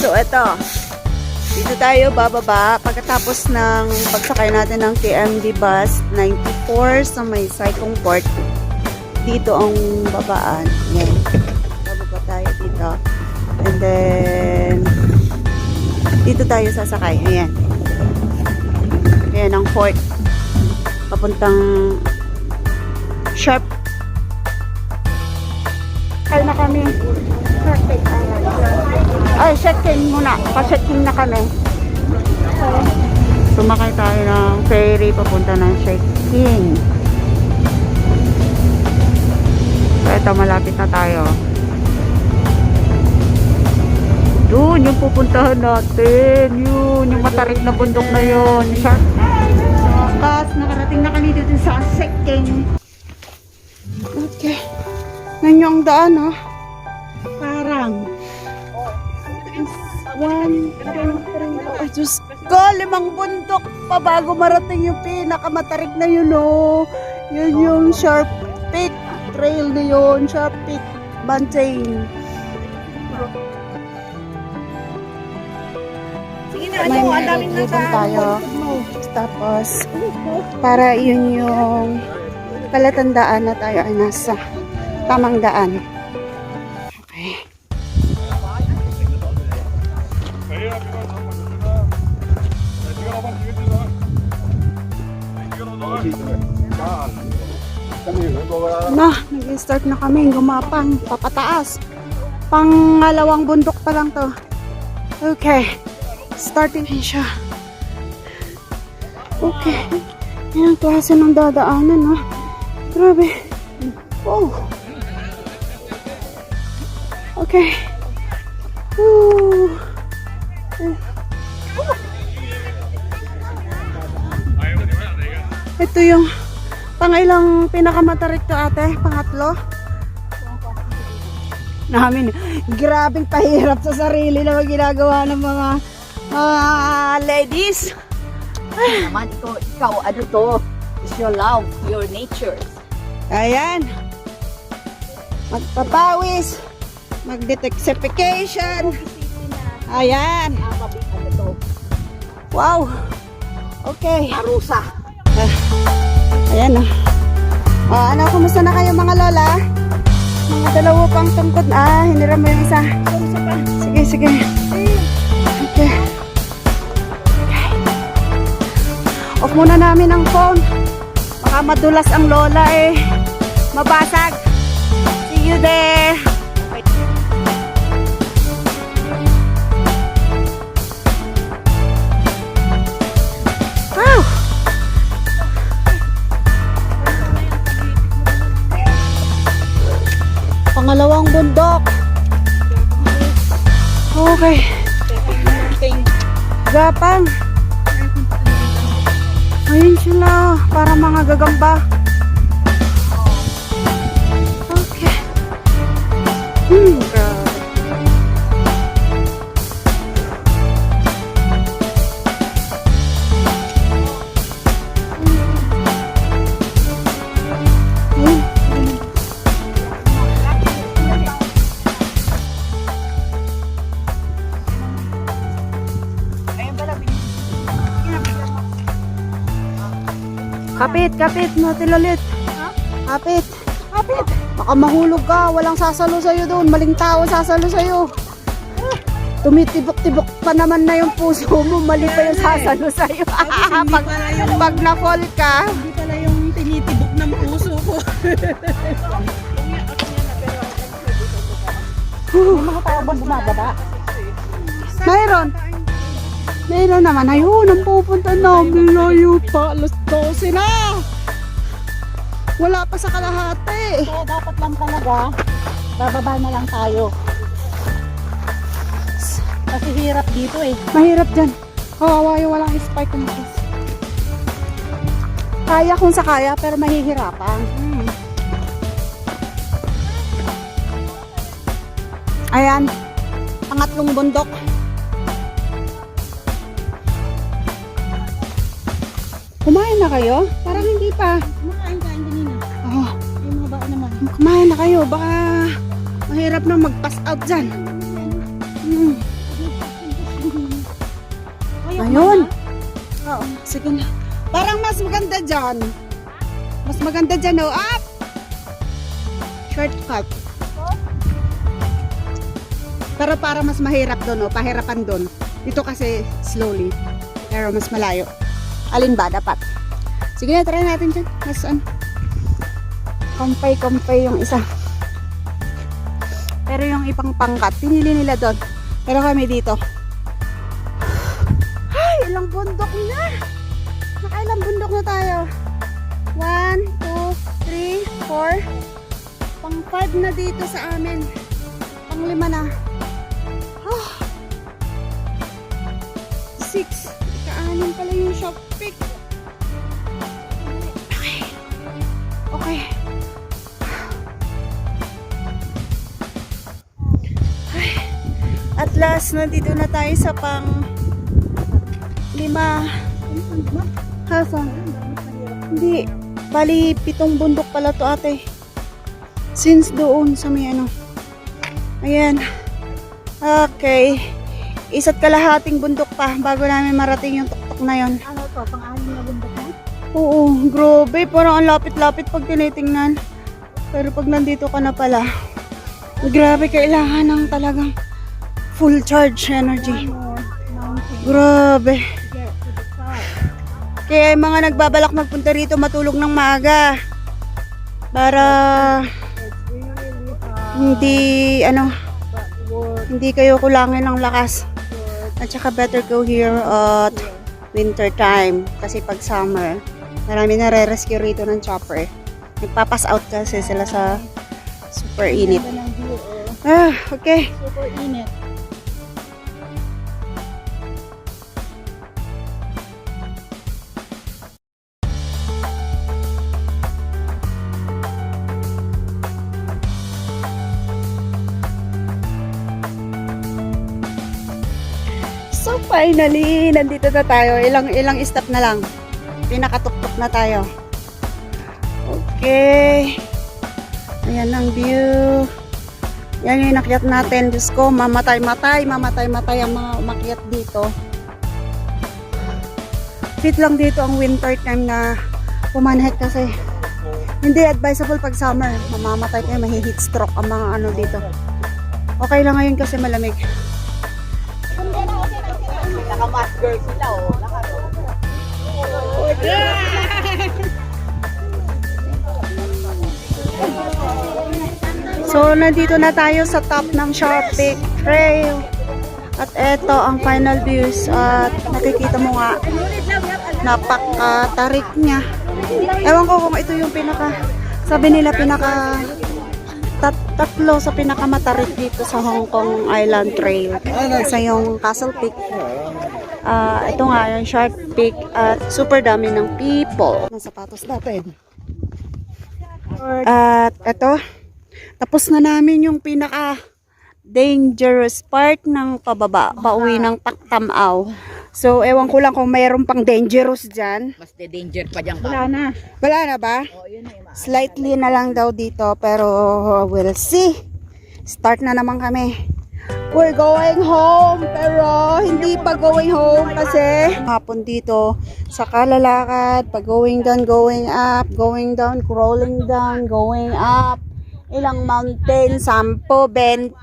So, eto. Dito tayo bababa pagkatapos ng pagsakay natin ng KMD Bus 94 sa may Saikong Port. Dito ang babaan. Yan. Bababa tayo dito. And then, dito tayo sasakay. Ayan. Ayan ang port. Papuntang Sharp. Kaya na kami. Perfect. Ay, check-in muna. Pa-check-in na kami. Sumakay tayo ng ferry papunta ng check-in. So, ito, malapit na tayo. Doon, yung pupuntahan natin. Yun, yung matarik na bundok na yun. Sharp. So, wakas, nakarating na kami dito sa check-in. Okay. Yan yung daan, oh. Parang 1, 2, 3, ay Diyos ko, 5 bundok pa bago marating yung pinakamatarik na yun, oh. Yun yung Sharp Peak Trail na yun, Sharp Peak Mountain. Sige na, ano, ang daming nasa tayo. Tapos, para yun yung palatandaan na tayo ay nasa tamang daan. Okay. Na, nag-start na kami gumapang papataas. Pangalawang bundok pa lang to. Okay. Starting na siya. Okay. Yan ang klase ng dadaanan, ha. Grabe. Oh. Okay. Woo. Ito yung pangailang pinakamatarik to, ate? Pangatlo? Namin. Grabing pahirap sa sarili na ginagawa ng mga ladies. naman ikaw, ano to? It's your love, your nature. Ayan. Magpapawis. Mag-detoxification. Ayan. Ano to? Wow. Okay. Arusa. Ayan o. Ano, kumusta na kayo mga lola? Mga dalawa pang tungkod. Hiniram mo yung isa. Sige, sige. Okay. Off muna namin ang phone. Baka madulas ang lola eh. Mabasag. See you there. Wow. Pangalawang bundok. Okay. Gapang. Ayun sila, para mga gagamba. Okay. Kapit, kapit, matilalit. Kapit. Kapit. Baka mahulog ka, walang sasalo sa'yo doon. Maling tao sasalo sa'yo. Tumitibok-tibok pa naman na yung puso mo. Mali pa yung sasalo sa'yo. Pag na-fall ka. Hindi pala yung tinitibok ng puso ko. Mga tao bang bumababa? Mayroon. Mayroon naman. Ayun, ang pupunta namin. Layo pa. Alas 12 na. Wala pa sa kalahati. So, dapat lang talaga, bababa na lang tayo. Kasi hirap dito eh. Mahirap dyan. Kawawa yung walang spike kumakis. Kaya kung sa kaya, pero mahihirapan. Ayan. Pangatlong bundok. Kumain na kayo? Parang hindi pa. Kumakain kanina. Oh, Yung mga baka naman. kumain na kayo. Baka mahirap na mag-pass out dyan. Ayun. Oo, sige na. Parang mas maganda dyan. Mas maganda dyan, oh. Up! Shortcut. Pero para mas mahirap doon, oh. Pahirapan doon. Dito kasi slowly. Pero mas malayo. Alin ba dapat? Sige na, try natin dyan. Mas ano. Kumpay-kumpay yung isa. Pero yung ipang pangkat, pinili nila doon. Pero kami dito. Ay, ilang bundok na. Nakailang bundok na tayo. 1, 2, 3, 4. Pang 5 na dito sa amin. Pang 5 na. 6. Ika-6 pala yung shop pick. Okay. Okay. Ay. At last, nandito na tayo sa pang 5. Hasa? Hindi. Bali, 7 bundok pala to ate. Since doon sa may ano. Ayan. Okay. Isa't kalahating bundok pa bago namin marating yung tuktok na yon. Ano to? Pang-anim na bundok na? Oo, grabe. Parang ang lapit-lapit pag tinitingnan. Pero pag nandito ka na pala, grabe, kailangan ng talagang full charge energy. Grabe. Kaya yung mga nagbabalak magpunta rito, matulog ng maaga. Para hindi, hindi kayo kulangin ng lakas. At saka better go here at winter time. Kasi pag summer, marami nare-rescue rito ng chopper. Nagpapass out kasi sila sa super init. Ah, okay. Super init. So finally, nandito na tayo. Ilang stop na lang. Pinakatuktok na tayo. Okay. Ayan ang view. Yan yung inakyat natin. Diyos ko, mamatay ang mga umakyat dito. Fit lang dito ang winter time na pumanhit kasi hindi advisable pag summer. Mamamatay kayo, mahi-heat stroke ang mga ano dito. Okay lang ngayon kasi malamig. Naka-mask girl sila, oh. So, nandito na tayo sa top ng Sharpic Trail. At eto ang final views. At nakikita mo nga, napakatarik niya. Ewan ko kung ito yung sabi nila tatlo sa pinakamatarik dito sa Hong Kong Island Trail. Isa yung Castle Peak. Ito nga yung Shark Peak at super dami ng people. Ng sapatos natin. At ito, tapos na namin yung pinaka dangerous part ng pababa, pauwi ng Taktamaw. So, ewan ko lang kung mayroon pang dangerous dyan. Mas danger pa dyan ka. Wala na ba? Oh, yun na yung Slightly na lang daw dito, pero we'll see. Start na naman kami. We're going home, pero hindi pa going home kasi hapon dito sa kalalakad, pag going down, going up, going down, crawling down, going up. Ilang mountain, 10, 20.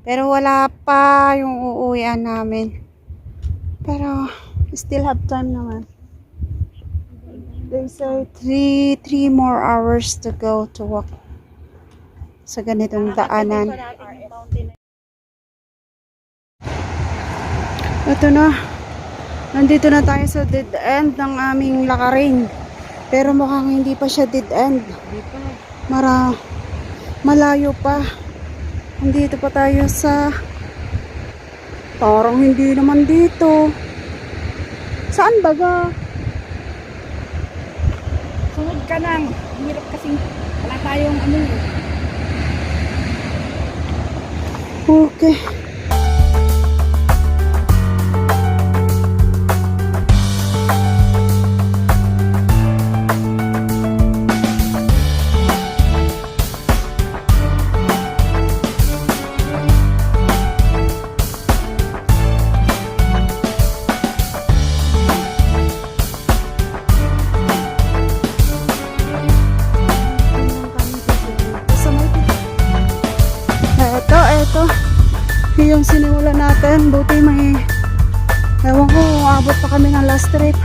Pero wala pa yung uuwian namin. Pero still have time naman. They say 3 more hours to go to walk sa ganitong daanan. Ito na. Nandito na tayo sa dead end ng aming lakarin. Pero mukhang hindi pa siya dead end. Malayo pa. Nandito pa tayo sa parang hindi naman dito. Saan baga? sunod ka lang. Hirap kasing wala tayong ano eh. Okay. yung sinimula natin. Buti may, ewan ko, abot pa kami ng last trip.